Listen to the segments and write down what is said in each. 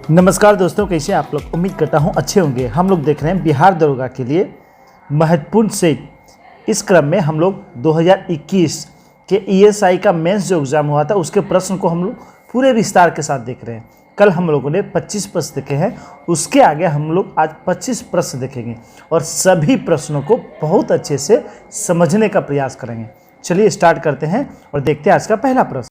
नमस्कार दोस्तों, कैसे आप लोग? उम्मीद करता हूँ अच्छे होंगे। हम लोग देख रहे हैं बिहार दरोगा के लिए महत्वपूर्ण सेट। इस क्रम में हम लोग 2021 के ईएसआई का मेंस जो एग्ज़ाम हुआ था उसके प्रश्न को हम लोग पूरे विस्तार के साथ देख रहे हैं। कल हम लोगों ने 25 प्रश्न देखे हैं, उसके आगे हम लोग आज 25 प्रश्न देखेंगे और सभी प्रश्नों को बहुत अच्छे से समझने का प्रयास करेंगे। चलिए स्टार्ट करते हैं और देखते हैं आज का पहला प्रश्न।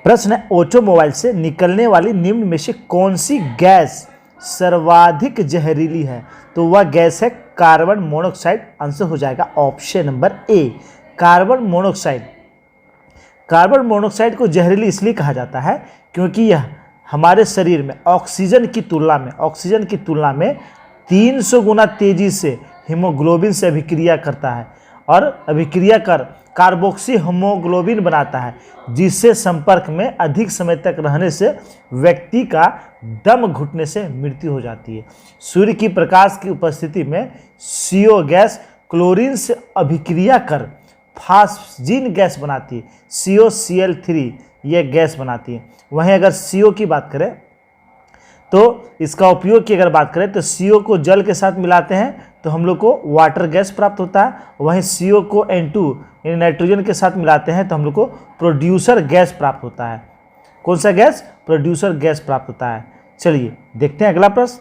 प्रश्न है, ऑटोमोबाइल से निकलने वाली निम्न में से कौन सी गैस सर्वाधिक जहरीली है? तो वह गैस है कार्बन मोनोऑक्साइड। आंसर हो जाएगा ऑप्शन नंबर ए, कार्बन मोनोऑक्साइड। कार्बन मोनोऑक्साइड को जहरीली इसलिए कहा जाता है क्योंकि यह हमारे शरीर में ऑक्सीजन की तुलना में 300 गुना तेजी से हीमोग्लोबिन से अभिक्रिया करता है और अभिक्रिया कर कार्बोक्सी हीमोग्लोबिन बनाता है, जिससे संपर्क में अधिक समय तक रहने से व्यक्ति का दम घुटने से मृत्यु हो जाती है। सूर्य की प्रकाश की उपस्थिति में CO गैस क्लोरीन से अभिक्रिया कर फास्फिन गैस बनाती है, COCl3 यह गैस बनाती है। वहीं अगर CO की बात करें तो इसका उपयोग की अगर बात करें तो CO को जल के साथ मिलाते हैं तो हम लोग को वाटर गैस प्राप्त होता है। वहीं CO को N2 यानी नाइट्रोजन के साथ मिलाते हैं तो हम लोग को प्रोड्यूसर गैस प्राप्त होता है। कौन सा गैस? प्रोड्यूसर गैस प्राप्त होता है। चलिए देखते हैं अगला प्रश्न।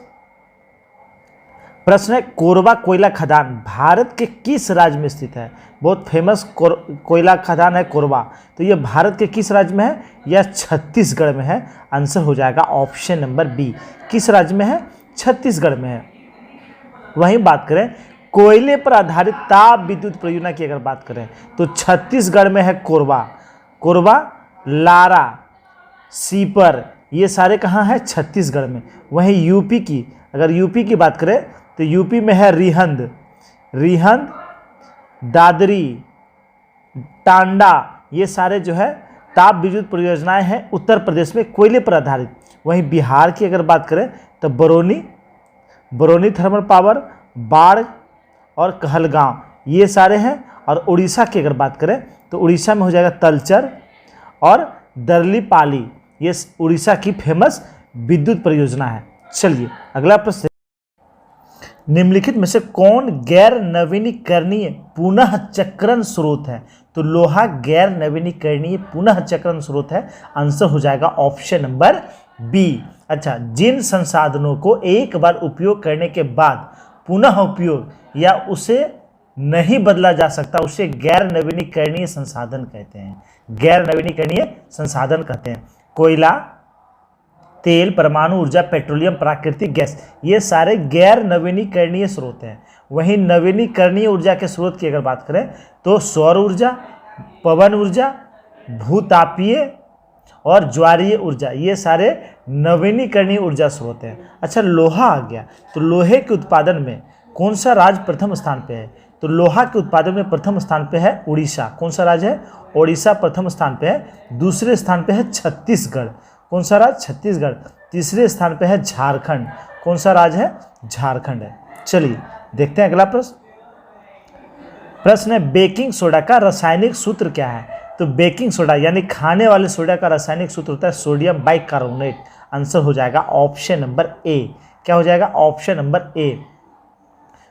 प्रश्न है, कोरबा कोयला खदान भारत के किस राज्य में स्थित है? बहुत फेमस कोयला खदान है कोरबा। तो यह भारत के किस राज्य में है? यह छत्तीसगढ़ में है। आंसर हो जाएगा ऑप्शन नंबर बी। किस राज्य में है? छत्तीसगढ़ में है। वहीं बात करें कोयले पर आधारित ताप विद्युत परियोजना की अगर बात करें तो छत्तीसगढ़ में है कोरबा, लारा, सीपर, ये सारे कहाँ हैं? छत्तीसगढ़ में। वहीं यूपी की बात करें तो यूपी में है रिहंद, दादरी, टांडा, ये सारे जो है ताप विद्युत परियोजनाएं हैं उत्तर प्रदेश में कोयले पर आधारित। वहीं बिहार की अगर बात करें तो बरौनी थर्मल पावर, बाढ़ और कहलगांव, ये सारे हैं। और उड़ीसा की अगर बात करें तो उड़ीसा में हो जाएगा तलचर और दरलीपाली, ये उड़ीसा की फेमस विद्युत परियोजना है। चलिए अगला प्रश्न, निम्नलिखित में से कौन गैर नवीनीकरणीय पुनः चक्रण स्रोत है? तो लोहा गैर नवीनीकरणीय पुनः चक्रण स्रोत है। आंसर हो जाएगा ऑप्शन नंबर बी। अच्छा, जिन संसाधनों को एक बार उपयोग करने के बाद पुनः उपयोग या उसे नहीं बदला जा सकता उसे गैर नवीनीकरणीय संसाधन कहते हैं। गैर नवीनीकरणीय संसाधन कहते हैं। कोयला, तेल, परमाणु ऊर्जा, पेट्रोलियम, प्राकृतिक गैस, ये सारे गैर नवीनीकरणीय स्रोत हैं। वहीं नवीनीकरणीय ऊर्जा के स्रोत की अगर बात करें तो सौर ऊर्जा, पवन ऊर्जा, भूतापीय और ज्वारीय ऊर्जा, ये सारे नवीनीकरणीय ऊर्जा स्रोत हैं। अच्छा, लोहा आ गया तो लोहे के उत्पादन में कौन सा राज्य प्रथम स्थान पे है? तो लोहा के उत्पादन में प्रथम स्थान पे है उड़ीसा। कौन सा राज्य है? उड़ीसा प्रथम स्थान पे है। दूसरे स्थान पे है छत्तीसगढ़। कौन सा राज्य? छत्तीसगढ़। तीसरे स्थान पे है झारखंड। कौन सा राज्य है? झारखंड है। चलिए देखते हैं अगला प्रश्न। प्रश्न है, बेकिंग सोडा का रासायनिक सूत्र क्या है? तो बेकिंग सोडा यानी खाने वाले सोडा का रासायनिक सूत्र होता है सोडियम बाइकार्बोनेट। आंसर हो जाएगा ऑप्शन नंबर ए। क्या हो जाएगा? ऑप्शन नंबर ए।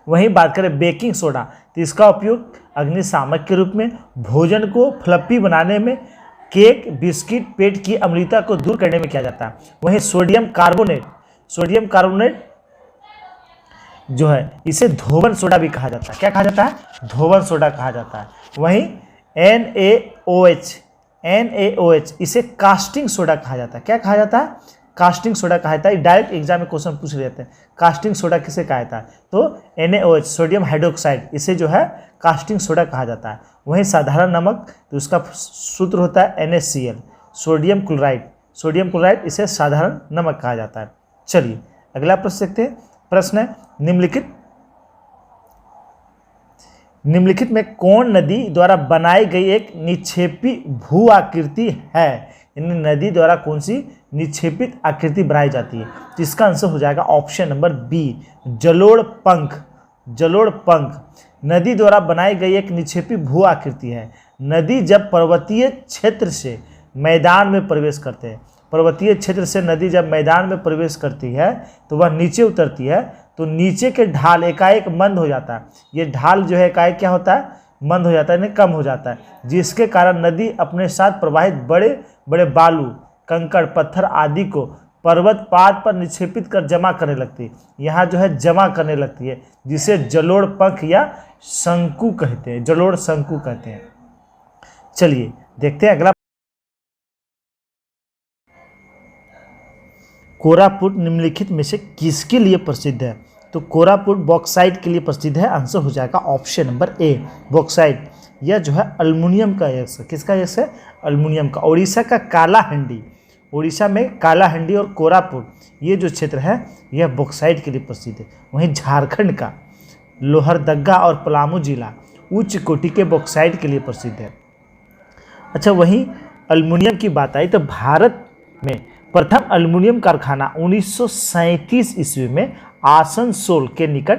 वहीं बात करें बेकिंग सोडा तो इसका उपयोग अग्निशामक के रूप में, भोजन को फ्लफी बनाने में, केक, बिस्किट, पेट की अम्लता को दूर करने में किया जाता है। वहीं सोडियम कार्बोनेट जो है इसे धोवन सोडा भी कहा जाता है। क्या कहा जाता है? धोवन सोडा कहा जाता है। वहीं NaOH इसे कास्टिंग सोडा कहा जाता है। क्या कहा जाता है? कास्टिंग सोडा कहा जाता है। डायरेक्ट एग्जाम में क्वेश्चन पूछ लेते हैं कास्टिंग सोडा किसे कहा जाता है? तो NaOH सोडियम हाइड्रोक्साइड, इसे जो है कास्टिंग सोडा कहा जाता है। वहीं साधारण नमक तो उसका सूत्र होता है NaCl, सोडियम क्लोराइड, इसे साधारण नमक कहा जाता है। चलिए अगला प्रश्न देखते हैं। प्रश्न है, निम्नलिखित में कौन नदी द्वारा बनाई गई एक निक्षेपी भू आकृति है? इन नदी द्वारा कौन सी निक्षेपित आकृति बनाई जाती है? तो इसका आंसर हो जाएगा ऑप्शन नंबर बी, जलोढ़ पंख नदी द्वारा बनाई गई एक निक्षेपी भू आकृति है। नदी जब पर्वतीय क्षेत्र से मैदान में प्रवेश करते हैं पर्वतीय क्षेत्र से नदी जब मैदान में प्रवेश करती है तो वह नीचे उतरती है, तो नीचे के ढाल एकाएक मंद हो जाता है। ये ढाल जो है एकाएक क्या होता है, मंद हो जाता है, यानी कम हो जाता है, जिसके कारण नदी अपने साथ प्रवाहित बड़े बड़े बालू, कंकड़, पत्थर आदि को पर्वत पाद पर निक्षेपित कर जमा करने लगती है। यहाँ जो है जमा करने लगती है, जिसे जलोढ़ पंख या शंकु कहते हैं, जलोढ़ शंकु कहते हैं। चलिए देखते हैं अगला। कोरापुट निम्नलिखित में से किसके लिए प्रसिद्ध है? तो कोरापुट बॉक्साइट के लिए प्रसिद्ध है। आंसर हो जाएगा ऑप्शन नंबर ए, बॉक्साइट। यह जो है अल्युमिनियम का यश है। किसका यश है? अल्युमिनियम का। उड़ीसा का कालाहांडी, उड़ीसा में कालाहांडी और कोरापुट ये जो क्षेत्र है यह बॉक्साइट के लिए प्रसिद्ध है। वहीं झारखंड का लोहरदगा और पलामू जिला उच्च कोटि के बॉक्साइट के लिए प्रसिद्ध है। अच्छा, वहीं अल्युमिनियम की बात आई तो भारत में प्रथम अल्युमिनियम कारखाना 1937 ईस्वी में आसनसोल के निकट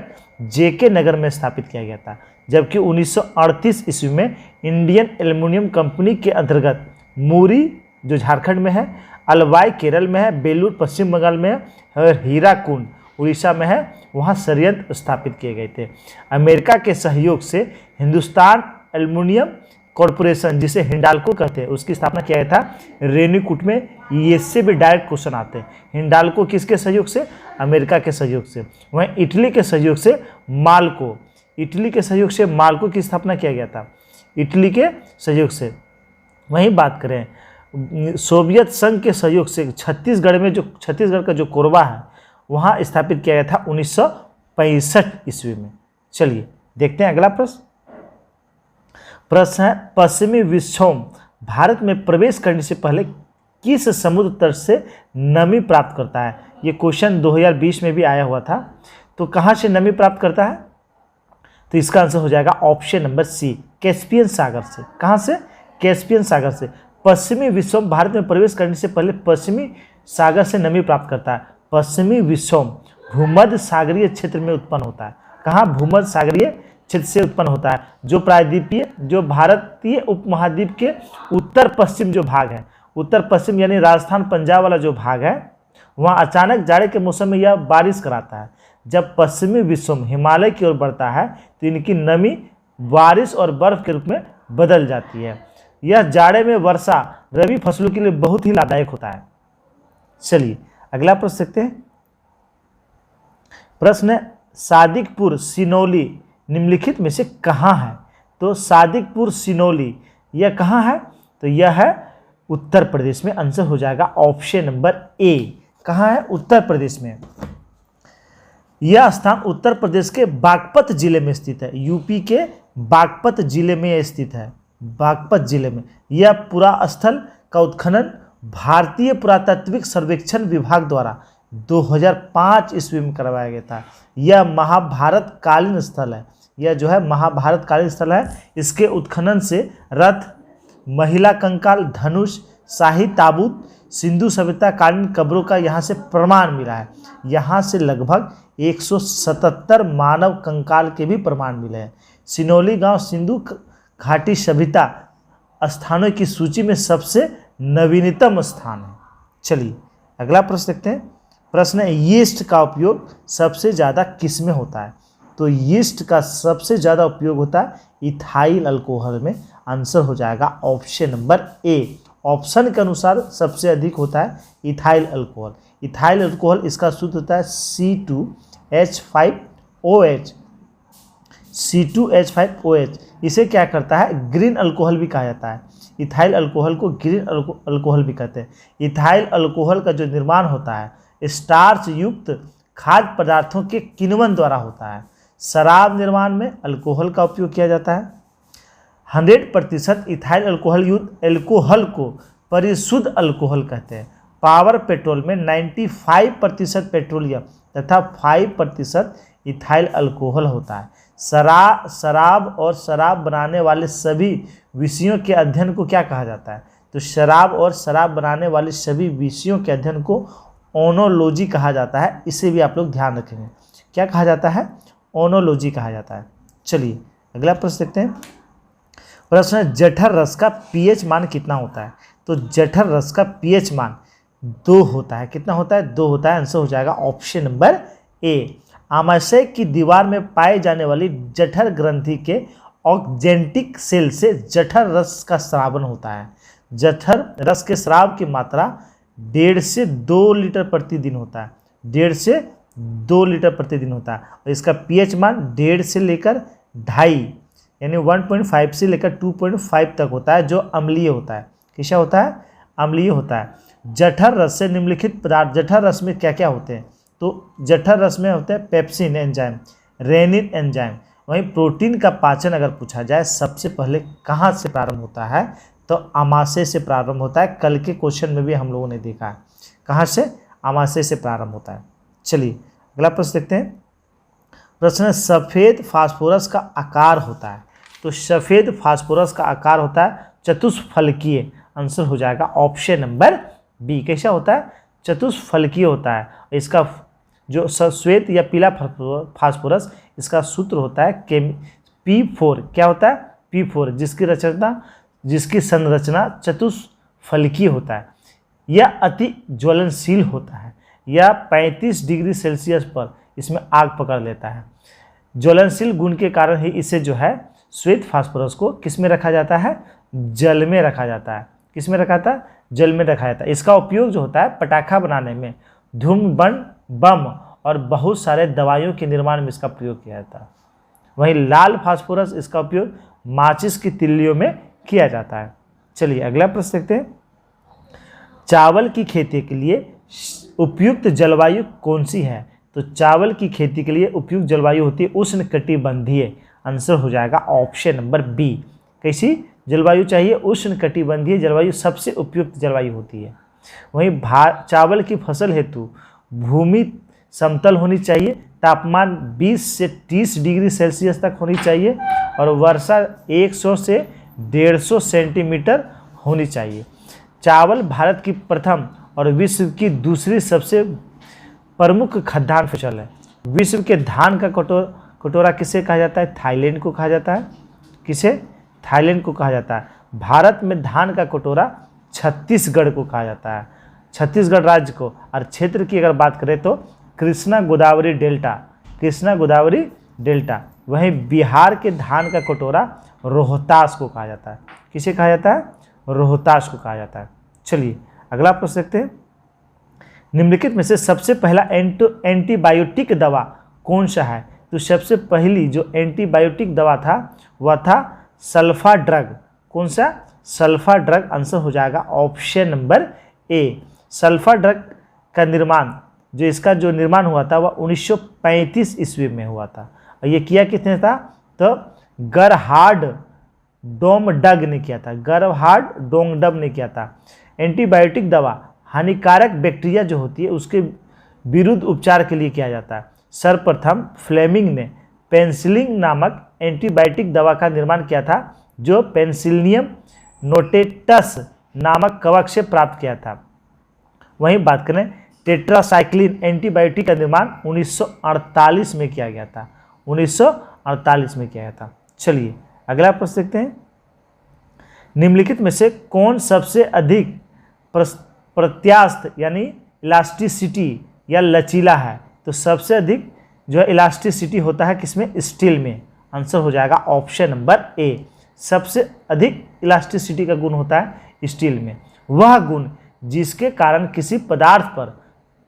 जेके नगर में स्थापित किया गया था, जबकि 1938 ईस्वी में इंडियन एल्युमिनियम कंपनी के अंतर्गत मूरी जो झारखंड में है, अलवाई केरल में है, बेलूर पश्चिम बंगाल में है और हीराकुंड उड़ीसा में है, वहाँ संयंत्र स्थापित किए गए थे। अमेरिका के सहयोग से हिंदुस्तान एल्युमिनियम कॉरपोरेशन, जिसे हिंडाल्को कहते हैं, उसकी स्थापना किया गया था रेनीकूट में। इससे भी डायरेक्ट क्वेश्चन आते हैं। हिंडाल्को किसके सहयोग से? अमेरिका के सहयोग से। वहीं इटली के सहयोग से माल्को, इटली के सहयोग से माल्को की स्थापना किया गया था, इटली के सहयोग से। वहीं बात करें सोवियत संघ के सहयोग से छत्तीसगढ़ में, जो छत्तीसगढ़ का जो कोरबा है वहाँ स्थापित किया गया था 1965 ईस्वी में। चलिए देखते हैं अगला प्रश्न। प्रश्न है, पश्चिमी विक्षोभ भारत में प्रवेश करने से पहले किस समुद्र तट से नमी प्राप्त करता है? ये क्वेश्चन 2020 में भी आया हुआ था। तो कहाँ से नमी प्राप्त करता है? तो इसका आंसर हो जाएगा ऑप्शन नंबर सी, कैस्पियन सागर से। कहाँ से? कैस्पियन सागर से। पश्चिमी विक्षोभ भारत में प्रवेश करने से पहले पश्चिमी सागर से नमी प्राप्त करता है। पश्चिमी विक्षोभ भूमध्य सागरीय क्षेत्र में उत्पन्न होता है। कहाँ? भूमध्य सागरीय क्षेत्र से उत्पन्न होता है, जो प्रायद्वीपीय, जो भारतीय उपमहाद्वीप के उत्तर पश्चिम जो भाग है, उत्तर पश्चिम यानी राजस्थान पंजाब वाला जो भाग है, वहाँ अचानक जाड़े के मौसम में यह बारिश कराता है। जब पश्चिमी विक्षोभ हिमालय की ओर बढ़ता है तो इनकी नमी बारिश और बर्फ के रूप में बदल जाती है। यह जाड़े में वर्षा रबी फसलों के लिए बहुत ही लाभदायक होता है। चलिए अगला प्रश्न देखते हैं। प्रश्न है, सादिकपुर सिनौली निम्नलिखित में से कहाँ है? तो सादिकपुर सिनौली यह कहाँ है? तो यह है उत्तर प्रदेश में। आंसर हो जाएगा ऑप्शन नंबर ए। कहाँ है? उत्तर प्रदेश में। यह स्थान उत्तर प्रदेश के बागपत जिले में स्थित है। यूपी के बागपत जिले में यह स्थित है, बागपत जिले में। यह पुरास्थल का उत्खनन भारतीय पुरातात्विक सर्वेक्षण विभाग द्वारा 2005 ईस्वी में करवाया गया था। यह महाभारत कालीन स्थल है। यह जो है महाभारत कालीन स्थल है। इसके उत्खनन से रथ, महिला कंकाल, धनुष, शाही ताबूत, सिंधु सभ्यता कालीन कब्रों का यहाँ से प्रमाण मिला है। यहाँ से लगभग 177 मानव कंकाल के भी प्रमाण मिले हैं। सिनौली गांव सिंधु घाटी सभ्यता स्थानों की सूची में सबसे नवीनतम स्थान है। चलिए अगला प्रश्न देखते हैं। प्रश्न है, यीस्ट का उपयोग सबसे ज़्यादा किस में होता है? तो यीस्ट का सबसे ज़्यादा उपयोग होता है इथाइल अल्कोहल में। आंसर हो जाएगा ऑप्शन नंबर ए। ऑप्शन के अनुसार सबसे अधिक होता है इथाइल अल्कोहल। इथाइल अल्कोहल इसका सूत्र होता है C2H5OH। C2H5OH इसे क्या करता है? ग्रीन अल्कोहल भी कहा जाता है। इथाइल अल्कोहल को ग्रीन अल्कोहल भी कहते हैं। इथाइल अल्कोहल का जो निर्माण होता है स्टार्च युक्त खाद्य पदार्थों के किण्वन द्वारा होता है। शराब निर्माण में अल्कोहल का उपयोग किया जाता है। 100% इथाइल अल्कोहल युक्त अल्कोहल को परिशुद्ध अल्कोहल कहते हैं। पावर पेट्रोल में 95% पेट्रोलियम तथा 5% इथाइल अल्कोहल होता है। शराब और शराब बनाने वाले सभी विषयों के अध्ययन को क्या कहा जाता है? तो शराब और शराब बनाने वाले सभी विषयों के अध्ययन को ओनोलॉजी कहा जाता है। इसे भी आप लोग ध्यान रखेंगे। क्या कहा जाता है? ओनोलॉजी कहा जाता है। चलिए अगला प्रश्न देखते हैं। प्रश्न है, जठर रस का पीएच मान कितना होता है? तो जठर रस का पीएच मान 2 होता है। कितना होता है? 2 होता है। आंसर हो जाएगा ऑप्शन नंबर ए। आमाशय की दीवार में पाए जाने वाली जठर ग्रंथि के ऑक्जेंटिक सेल से जठर रस का स्रावन होता है। जठर रस के स्राव की मात्रा 1.5 से 2 लीटर प्रतिदिन होता है। 1.5 से 2 लीटर प्रतिदिन होता है। और इसका पीएच मान 1.5 से लेकर 2.5 यानी 1.5 से लेकर 2.5 तक होता है, जो अम्लीय होता है। कैसा होता है? अम्लीय होता है। जठर रस से निम्नलिखित पदार्थ, जठर रस में क्या क्या होते हैं? तो जठर रस में होते हैं पेप्सिन एंजाइम, रेनिन एंजाइम। वहीं प्रोटीन का पाचन अगर पूछा जाए सबसे पहले कहाँ से प्रारंभ होता है, तो आमाशय से प्रारंभ होता है। कल के क्वेश्चन में भी हम लोगों ने देखा है। कहाँ से? आमाशय से प्रारंभ होता है। चलिए अगला प्रश्न देखते हैं। प्रश्न है, सफ़ेद फास्फोरस का आकार होता है। तो सफ़ेद फास्फोरस का आकार होता है चतुष्फलकीय। आंसर हो जाएगा ऑप्शन नंबर बी। कैसा होता है? चतुष्फलकीय होता है। इसका जो श्वेत या पीला फास्फोरस, इसका सूत्र होता है P4। क्या होता है? P4, जिसकी संरचना चतुष्फलकीय होता है। यह अति ज्वलनशील होता है। यह 35 डिग्री सेल्सियस पर इसमें आग पकड़ लेता है। ज्वलनशील गुण के कारण ही इसे जो है श्वेत फास्फोरस को किस में रखा जाता है? जल में रखा जाता है। किस में रखा जाता है? जल में रखा जाता है। इसका उपयोग जो होता है पटाखा बनाने में, धूम्रपान, बम और बहुत सारे दवाइयों के निर्माण में इसका प्रयोग किया जाता है। वहीं लाल फास्फोरस, इसका उपयोग माचिस की तिल्लियों में किया जाता है। चलिए अगला प्रश्न देखते हैं। चावल की खेती के लिए उपयुक्त जलवायु कौन सी है? तो चावल की खेती के लिए उपयुक्त जलवायु होती है उष्णकटिबंधीय। आंसर हो जाएगा ऑप्शन नंबर बी। कैसी जलवायु चाहिए? उष्णकटिबंधीय जलवायु सबसे उपयुक्त जलवायु होती है। वहीं चावल की फसल हेतु भूमि समतल होनी चाहिए, तापमान 20 से 30 डिग्री सेल्सियस तक होनी चाहिए और वर्षा 100 से 150 सेंटीमीटर होनी चाहिए। चावल भारत की प्रथम और विश्व की दूसरी सबसे प्रमुख खाद्यान्न फसल है। विश्व के धान का कटोरा किसे कहा जाता है? थाईलैंड को कहा जाता है। किसे? थाईलैंड को कहा जाता है। भारत में धान का कटोरा छत्तीसगढ़ को कहा जाता है, छत्तीसगढ़ राज्य को। और क्षेत्र की अगर बात करें तो कृष्णा गोदावरी डेल्टा, कृष्णा गोदावरी डेल्टा। वहीं बिहार के धान का कटोरा रोहतास को कहा जाता है। किसे कहा जाता है? रोहतास को कहा जाता है। चलिए अगला प्रश्न देखते हैं। निम्नलिखित में से सबसे पहला एंटीबायोटिक दवा कौन सा है? तो सबसे पहली जो एंटीबायोटिक दवा था वह था सल्फा ड्रग। कौन सा? Sulpha drug. आंसर हो जाएगा option number A. Sulfa drug का निर्माण, जो इसका जो निर्माण हुआ था वह 1935 ईस्वी में हुआ था। और ये किया किसने था? तो गरहार्ड डोमडग ने किया था। गरहार्ड डोमडग ने किया था। एंटीबायोटिक दवा हानिकारक बैक्टीरिया जो होती है उसके विरुद्ध उपचार के लिए किया जाता है। सर्वप्रथम फ्लेमिंग ने पेनिसिलिन नामक एंटीबायोटिक दवा का निर्माण किया था, जो पेनिसिलियम नोटेटस नामक कवक से प्राप्त किया था। वहीं बात करें टेट्रासाइक्लिन एंटीबायोटिक का निर्माण 1948 में किया गया था। 1948 में किया गया था। चलिए अगला प्रश्न देखते हैं। निम्नलिखित में से कौन सबसे अधिक प्रत्यास्थ यानी इलास्टिसिटी या लचीला है? तो सबसे अधिक जो है इलास्टिसिटी होता है किसमें? स्टील में। आंसर हो जाएगा ऑप्शन नंबर ए। सबसे अधिक इलास्टिसिटी का गुण होता है स्टील में। वह गुण जिसके कारण किसी पदार्थ पर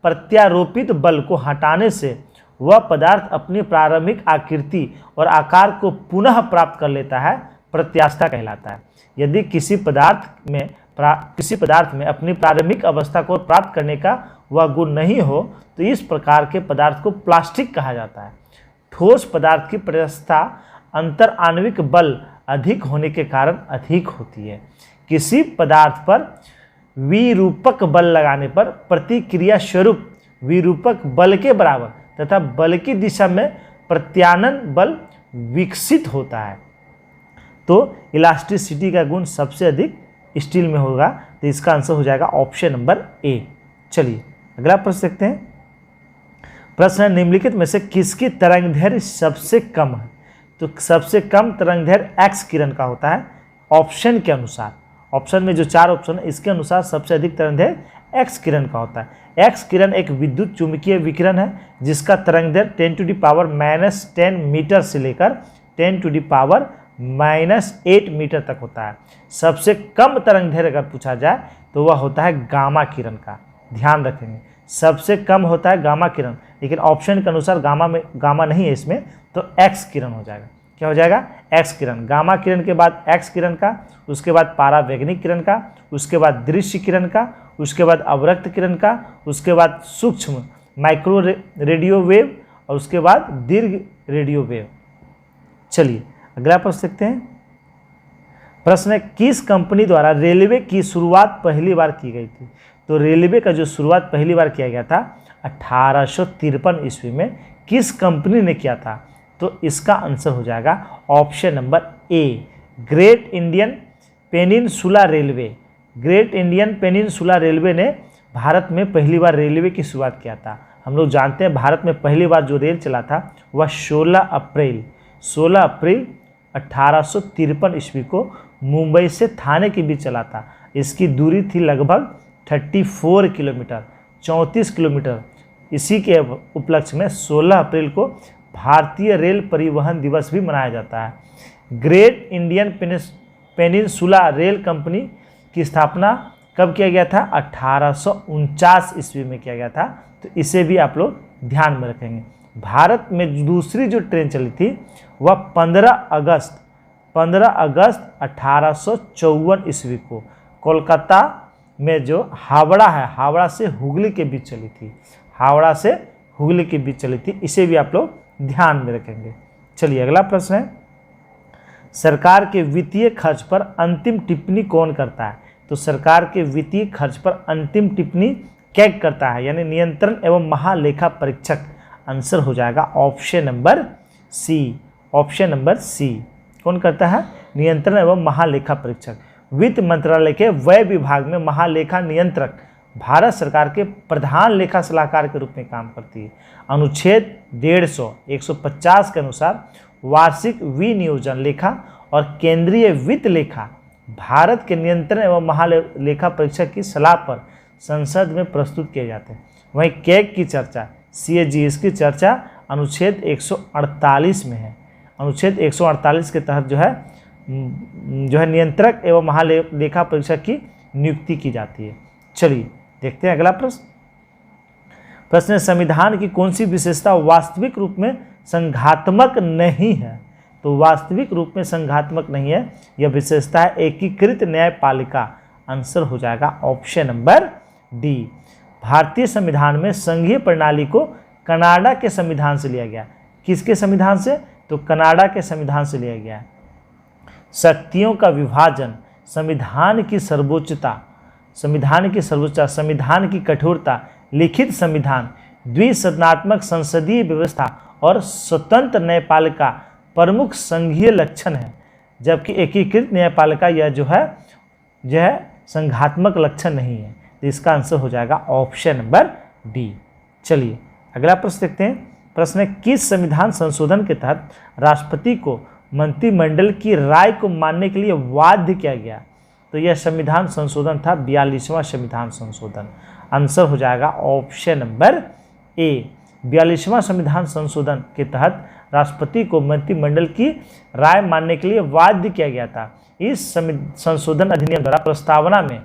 प्रत्यारोपित बल को हटाने से वह पदार्थ अपनी प्रारंभिक आकृति और आकार को पुनः प्राप्त कर लेता है, प्रत्यास्थता कहलाता है। यदि किसी पदार्थ में अपनी प्रारंभिक अवस्था को प्राप्त करने का वह गुण नहीं हो तो इस प्रकार के पदार्थ को प्लास्टिक कहा जाता है। ठोस पदार्थ की प्रत्यास्थता अंतर आणविक बल अधिक होने के कारण अधिक होती है। किसी पदार्थ पर विरूपक बल लगाने पर प्रतिक्रिया स्वरूप विरूपक बल के बराबर तथा बल की दिशा में प्रत्यानन बल विकसित होता है। तो इलास्टिसिटी का गुण सबसे अधिक स्टील में होगा, तो इसका आंसर हो जाएगा ऑप्शन नंबर ए। चलिए अगला प्रश्न देखते हैं। प्रश्न है निम्नलिखित में से किसकी तरंगदैर्घ्य सबसे कम है? तो सबसे कम तरंगदैर्घ्य एक्स किरण का होता है ऑप्शन के अनुसार। ऑप्शन में जो 4 ऑप्शन है इसके अनुसार सबसे अधिक तरंगदैर्घ्य एक्स किरण का होता है। एक्स किरण एक विद्युत चुंबकीय विकिरण है जिसका तरंगदैर्घ्य 10⁻⁻10 मीटर से लेकर 10⁻⁻8 मीटर तक होता है। सबसे कम तरंगदैर्घ्य अगर पूछा जाए तो वह होता है गामा किरण का, ध्यान रखेंगे। सबसे कम होता है गामा किरण, लेकिन ऑप्शन के अनुसार गामा नहीं है इसमें, तो एक्स किरण हो जाएगा। क्या हो जाएगा? एक्स किरण। गामा किरण के बाद एक्स किरण का, उसके बाद पारावैंगनिक किरण का, उसके बाद दृश्य किरण का, उसके बाद अवरक्त किरण का, उसके बाद सूक्ष्म माइक्रो रेडियो वेव और उसके बाद दीर्घ रेडियो वेव। चलिए अगला प्रश्न देखते हैं। प्रश्न है, किस कंपनी द्वारा रेलवे की शुरुआत पहली बार की गई थी? तो रेलवे का जो शुरुआत पहली बार किया गया था 1853 ईस्वी में किस कंपनी ने किया था? तो इसका आंसर हो जाएगा ऑप्शन नंबर ए, great Indian peninsula railway. Great Indian peninsula railway ने भारत में पहली बार रेलवे की शुरुआत किया था। हम लोग जानते हैं भारत में पहली बार जो रेल चला था वह 16 अप्रैल 1853 ईस्वी को मुंबई से थाने के बीच चला था। इसकी दूरी थी लगभग 34 किलोमीटर, 34 किलोमीटर। इसी के उपलक्ष्य में 16 अप्रैल को भारतीय रेल परिवहन दिवस भी मनाया जाता है। Great Indian peninsula rail company की स्थापना कब किया गया था? 1849 ईस्वी में किया गया था। तो इसे भी आप लोग ध्यान में रखेंगे। भारत में दूसरी जो ट्रेन चली थी वह 15 अगस्त 1854 ईस्वी को कोलकाता में जो हावड़ा है, हावड़ा से हुगली के बीच चली थी। हावड़ा से हुगली के बीच चली थी, इसे भी आप लोग ध्यान में रखेंगे। चलिए अगला प्रश्न है, सरकार के वित्तीय खर्च पर अंतिम टिप्पणी कौन करता है? तो सरकार के वित्तीय खर्च पर अंतिम टिप्पणी कैग करता है, यानी नियंत्रण एवं महालेखा परीक्षक। आंसर हो जाएगा option number C. Option number C कौन करता है? नियंत्रण एवं महालेखा परीक्षक। वित्त मंत्रालय के व्यय विभाग में महालेखा नियंत्रक भारत सरकार के प्रधान लेखा सलाहकार के रूप में काम करती है। अनुच्छेद 150 के अनुसार वार्षिक विनियोजन लेखा और केंद्रीय वित्त लेखा भारत के नियंत्रण एवं महालेखा परीक्षक की सलाह पर संसद में प्रस्तुत किए जाते हैं। वहीं कैग की चर्चा, CAGS की चर्चा अनुच्छेद 148 में है। अनुच्छेद 148 के तहत जो है नियंत्रक एवं महालेखा परीक्षक की नियुक्ति की जाती है। चलिए देखते हैं अगला प्रश्न। प्रश्न है, संविधान की कौन सी विशेषता वास्तविक रूप में संघात्मक नहीं है? तो वास्तविक रूप में संघात्मक नहीं है, यह विशेषता है एकीकृत न्यायपालिका। आंसर हो जाएगा ऑप्शन नंबर डी। भारतीय संविधान में संघीय प्रणाली को कनाडा के संविधान से लिया गया। किसके संविधान से? तो कनाडा के संविधान से लिया गया है। शक्तियों का विभाजन, संविधान की सर्वोच्चता, संविधान की कठोरता, लिखित संविधान, द्विसदनात्मक संसदीय व्यवस्था और स्वतंत्र न्यायपालिका प्रमुख संघीय लक्षण है, जबकि एकीकृत न्यायपालिका यह जो है संघात्मक लक्षण नहीं है। तो इसका आंसर हो जाएगा ऑप्शन नंबर डी। चलिए अगला प्रश्न देखते हैं। प्रश्न है, किस संविधान संशोधन के तहत राष्ट्रपति को मंत्रिमंडल की राय को मानने के लिए बाध्य किया गया? तो यह संविधान संशोधन था 42वां संविधान संशोधन। आंसर हो जाएगा ऑप्शन नंबर ए। 42वां संविधान संशोधन के तहत राष्ट्रपति को मंत्रिमंडल की राय मानने के लिए बाध्य किया गया था। इस संशोधन अधिनियम द्वारा प्रस्तावना में,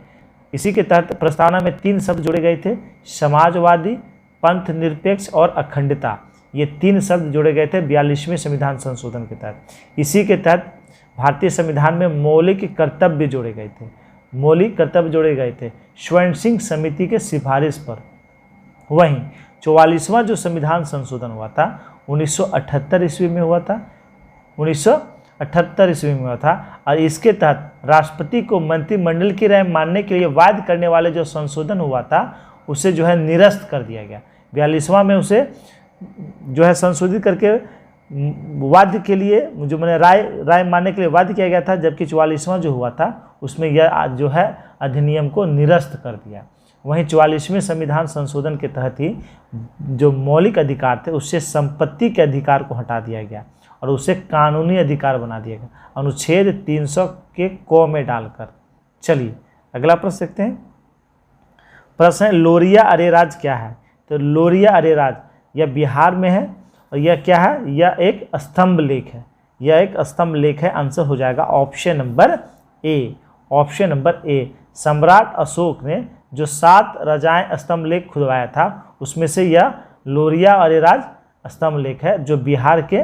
इसी के तहत प्रस्तावना में 3 शब्द जोड़े गए थे, समाजवादी, पंथ निरपेक्ष और अखंडता। ये 3 शब्द जोड़े गए थे 42वें संविधान संशोधन के तहत। इसी के तहत भारतीय संविधान में मौलिक कर्तव्य जोड़े गए थे। मौलिक कर्तव्य जोड़े गए थे स्वर्ण सिंह समिति के सिफारिश पर। वहीं 44वां जो संविधान संशोधन हुआ था 1978 ईस्वी में हुआ था। 1978 ईस्वी में हुआ था और इसके तहत राष्ट्रपति को मंत्रिमंडल की राय मानने के लिए बाध्य करने वाले जो संशोधन हुआ था उसे जो है निरस्त कर दिया गया। 42वां में उसे जो है संशोधित करके वाद्य के लिए जो मैंने राय मानने के लिए वाद्य किया गया था, जबकि 44वां जो हुआ था उसमें यह जो है अधिनियम को निरस्त कर दिया। वहीं 44वें संविधान संशोधन के तहत ही जो मौलिक अधिकार थे उससे संपत्ति के अधिकार को हटा दिया गया और उसे कानूनी अधिकार बना दिया गया अनुच्छेद 300 के क में डालकर। चलिए अगला प्रश्न देखते हैं। प्रश्न है लोरिया अरेराज क्या है? तो लोरिया अरेराज यह बिहार में है और यह क्या है? यह एक स्तंभ लेख है, यह एक स्तंभ लेख है। आंसर हो जाएगा ऑप्शन नंबर ए, ऑप्शन नंबर ए। सम्राट अशोक ने जो 7 रजाएं स्तंभ लेख खुदवाया था उसमें से यह लोरिया अरेराज स्तंभ लेख है, जो बिहार के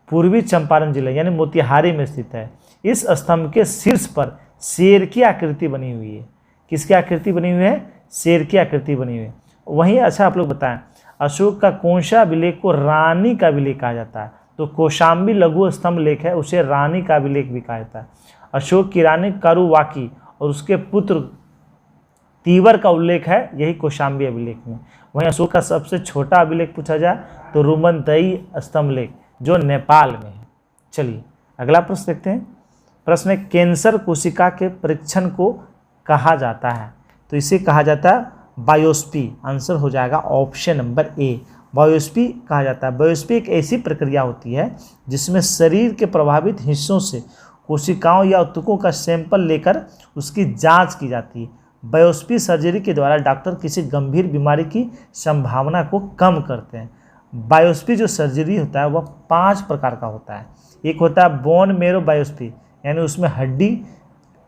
पूर्वी चंपारण जिले यानी मोतिहारी में स्थित है। इस स्तंभ के शीर्ष पर शेर की आकृति बनी हुई है। किसकी आकृति बनी हुई है? शेर की आकृति बनी हुई है। वहीं अच्छा आप लोग बताएं, अशोक का कौन सा अभिलेख को रानी का अभिलेख कहा जाता है? तो कौशाम्बी लघु स्तंभ लेख है, उसे रानी का अभिलेख भी कहा जाता है। अशोक की रानी कारुवाकी और उसके पुत्र तीवर का उल्लेख है यही कौशाम्बी अभिलेख में। वहीं अशोक का सबसे छोटा अभिलेख पूछा जाए तो रुमनतई स्तंभ लेख जो नेपाल में है। चलिए अगला प्रश्न देखते हैं। प्रश्न है कैंसर कोशिका के परीक्षण को कहा जाता है? तो इसे कहा जाता है बायोप्सी। आंसर हो जाएगा ऑप्शन नंबर ए, बायोप्सी कहा जाता है। बायोप्सी एक ऐसी प्रक्रिया होती है जिसमें शरीर के प्रभावित हिस्सों से कोशिकाओं या ऊतकों का सैंपल लेकर उसकी जांच की जाती है। बायोप्सी सर्जरी के द्वारा डॉक्टर किसी गंभीर बीमारी की संभावना को कम करते हैं। बायोप्सी जो सर्जरी होता है वह 5 प्रकार का होता है। एक होता है बोन मेरो बायोप्सी, यानी उसमें हड्डी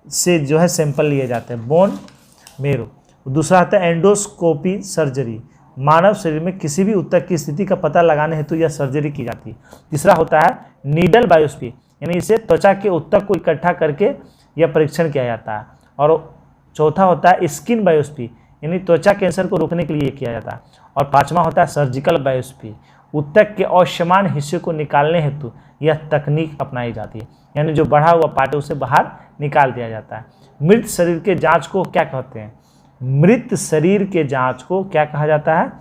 से जो है सैंपल लिए जाते हैं, बोन मेरो। दूसरा आता है एंडोस्कोपी सर्जरी, मानव शरीर में किसी भी ऊतक की स्थिति का पता लगाने हेतु यह सर्जरी की जाती है। तीसरा होता है नीडल बायोप्सी, यानी इसे त्वचा के ऊतक को इकट्ठा करके यह परीक्षण किया जाता है। और चौथा होता है स्किन बायोप्सी, यानी त्वचा कैंसर को रोकने के लिए किया जाता है। और 5वां होता है सर्जिकल बायोप्सी, ऊतक के असमान हिस्से को निकालने हेतु यह तकनीक अपनाई जाती है, यानी जो बढ़ा हुआ पार्ट है उसे बाहर निकाल दिया जाता है। मृत शरीर के जांच को क्या कहते हैं? मृत शरीर के जांच को क्या कहा जाता है?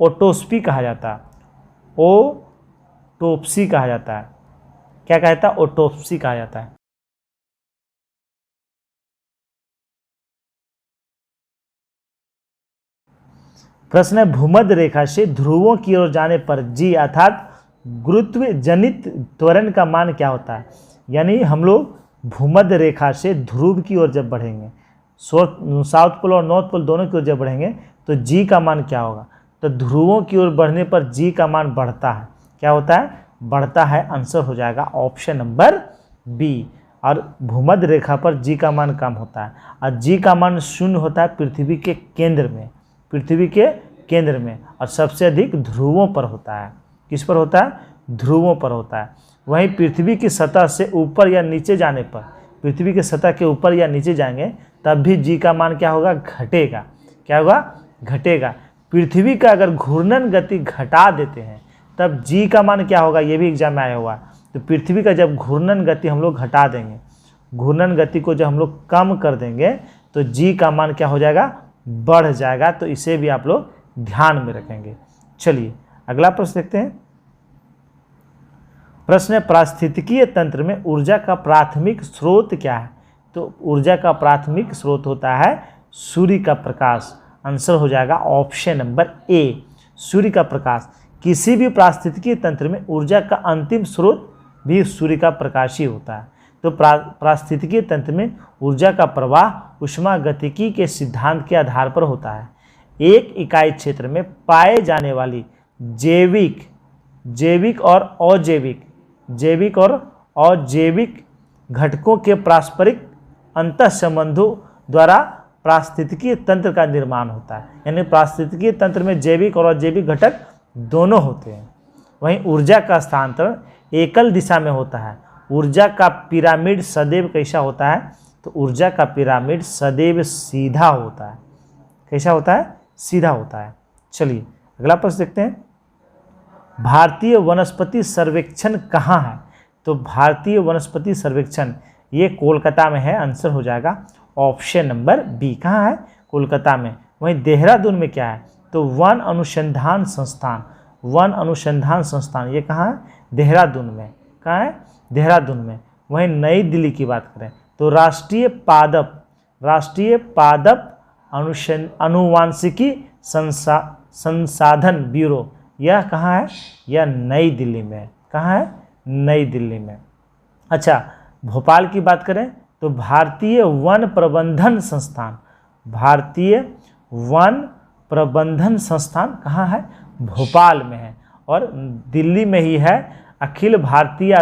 ओटोस्पी कहा जाता है, ओटोप्सी कहा जाता है। क्या कहा जाता है? ओटोप्सी कहा जाता है। प्रश्न है भूमध्य रेखा से ध्रुवों की ओर जाने पर जी अर्थात गुरुत्व जनित त्वरण का मान क्या होता है? यानी हम लोग भूमध्य रेखा से ध्रुव की ओर जब बढ़ेंगे, साउथ पोल और नॉर्थ पोल दोनों की ओर जब बढ़ेंगे तो जी का मान क्या होगा? तो ध्रुवों की ओर बढ़ने पर जी का मान बढ़ता है। क्या होता है? बढ़ता है। आंसर हो जाएगा ऑप्शन नंबर बी। और भूमध्य रेखा पर जी का मान कम होता है और जी का मान 0 होता है पृथ्वी के केंद्र में, पृथ्वी के केंद्र में, और सबसे अधिक ध्रुवों पर होता है। किस पर होता है? ध्रुवों पर होता है। वहीं पृथ्वी की सतह से ऊपर या नीचे जाने पर, पृथ्वी की सतह के ऊपर या नीचे जाएंगे तब भी जी का मान क्या होगा? घटेगा। क्या होगा? घटेगा। पृथ्वी का अगर घूर्णन गति घटा देते हैं तब जी का मान क्या होगा? ये भी एग्जाम में आया हुआ है। तो पृथ्वी का जब घूर्णन गति हम लोग घटा देंगे, घूर्णन गति को जब हम लोग कम कर देंगे तो जी का मान क्या हो जाएगा? बढ़ जाएगा। तो इसे भी आप लोग ध्यान में रखेंगे। चलिए अगला प्रश्न देखते हैं। प्रश्न है पारिस्थितिकीय तंत्र में ऊर्जा का प्राथमिक स्रोत क्या है? तो ऊर्जा का प्राथमिक स्रोत होता है सूर्य का प्रकाश। आंसर हो जाएगा ऑप्शन नंबर ए, सूर्य का प्रकाश। किसी भी पारिस्थितिकीय तंत्र में ऊर्जा का अंतिम स्रोत भी सूर्य का प्रकाश ही होता है। तो पारिस्थितिकीय तंत्र में ऊर्जा का प्रवाह ऊष्मागतिकी के सिद्धांत के आधार पर होता है। एक इकाई क्षेत्र में पाए जाने वाली जैविक और अजैविक घटकों के पारस्परिक अंतःसंबंधों द्वारा पारिस्थितिकीय तंत्र का निर्माण होता है। यानी पारिस्थितिकीय तंत्र में जैविक और अजैविक घटक दोनों होते हैं। वहीं ऊर्जा का स्थानांतरण एकल दिशा में होता है। ऊर्जा का पिरामिड सदैव कैसा होता है? तो ऊर्जा का पिरामिड सदैव सीधा होता है। कैसा होता है? सीधा होता है। चलिए अगला प्रश्न देखते हैं। भारतीय वनस्पति सर्वेक्षण कहाँ है? तो भारतीय वनस्पति सर्वेक्षण ये कोलकाता में है। आंसर हो जाएगा ऑप्शन नंबर बी। कहाँ है? कोलकाता में। वहीं देहरादून में क्या है? तो वन अनुसंधान संस्थान ये कहाँ है? देहरादून में। कहाँ है? देहरादून में। वहीं नई दिल्ली की बात करें तो राष्ट्रीय पादप अनुवांशिकी संसाधन ब्यूरो यह कहाँ है? यह नई दिल्ली में। कहाँ है? नई दिल्ली में। अच्छा भोपाल की बात करें तो भारतीय वन प्रबंधन संस्थान वन प्रबंधन संस्थान कहाँ है? भोपाल में है। और दिल्ली में ही है अखिल भारतीय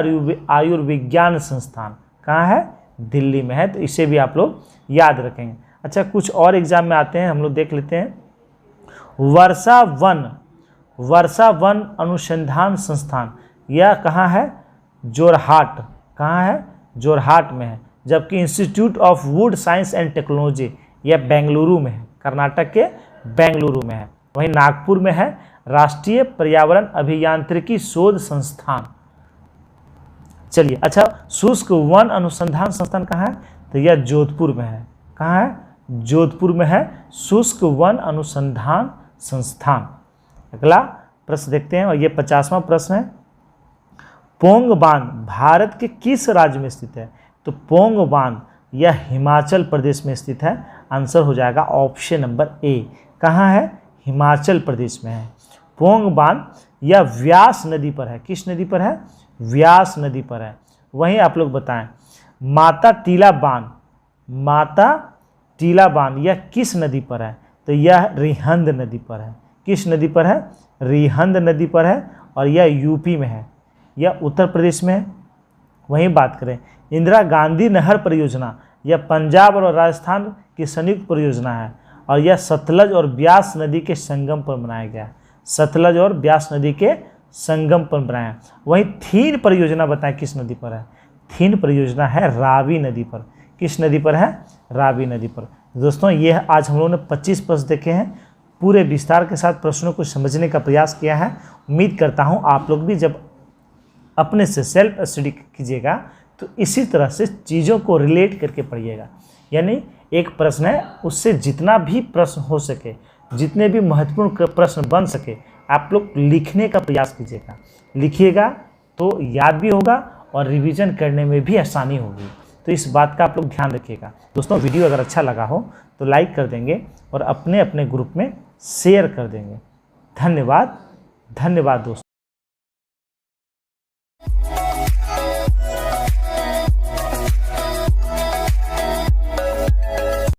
आयुर्विज्ञान संस्थान, कहाँ है? दिल्ली में है। तो इसे भी आप लोग याद रखेंगे। अच्छा, कुछ और एग्जाम में आते हैं, हम लोग देख लेते हैं। वर्षा वन अनुसंधान संस्थान, यह कहाँ है? जोरहाट, कहाँ है? जोरहाट में है। जबकि institute of would science and technology, यह बेंगलुरु में है, कर्नाटक के बेंगलुरु में है। वहीं नागपुर में है राष्ट्रीय पर्यावरण अभियांत्रिकी शोध संस्थान। चलिए, अच्छा, शुष्क वन अनुसंधान संस्थान कहाँ है? तो यह जोधपुर में है। कहाँ है? जोधपुर में है शुष्क वन अनुसंधान संस्थान। अगला प्रश्न देखते हैं, और ये 50वां प्रश्न है। पोंग बांध भारत के किस राज्य में स्थित है? तो पोंग बांध यह हिमाचल प्रदेश में स्थित है। आंसर हो जाएगा ऑप्शन नंबर ए। कहाँ है? हिमाचल प्रदेश में है। पोंग बांध यह व्यास नदी पर है। किस नदी पर है? व्यास नदी पर है। वहीं आप लोग बताएं, माता टीला बांध यह किस नदी पर है? तो यह रिहंद नदी पर है। किस नदी पर है? रिहंद नदी पर है, और यह यूपी में है, यह उत्तर प्रदेश में है। वहीं बात करें इंदिरा गांधी नहर परियोजना, यह पंजाब और राजस्थान की संयुक्त परियोजना है, और यह सतलज और ब्यास नदी के संगम पर बनाया गया। सतलज और ब्यास नदी के संगम पर बनाया। वहीं थीन परियोजना बताएं किस नदी पर है? थीन परियोजना है रावी नदी पर। किस नदी पर है? रावी नदी पर। दोस्तों, ये आज हम लोगों ने 25 प्रश्न देखे हैं। पूरे विस्तार के साथ प्रश्नों को समझने का प्रयास किया है। उम्मीद करता हूँ आप लोग भी जब अपने से सेल्फ स्टडी कीजिएगा तो इसी तरह से चीज़ों को रिलेट करके पढ़िएगा। यानी एक प्रश्न है, उससे जितना भी प्रश्न हो सके, जितने भी महत्वपूर्ण प्रश्न बन सके, आप लोग लिखने का प्रयास कीजिएगा। लिखिएगा तो याद भी होगा और रिवीजन करने में भी आसानी होगी। तो इस बात का आप लोग ध्यान रखिएगा। दोस्तों, वीडियो अगर अच्छा लगा हो तो लाइक कर देंगे और अपने अपने ग्रुप में शेयर कर देंगे। धन्यवाद दोस्तों।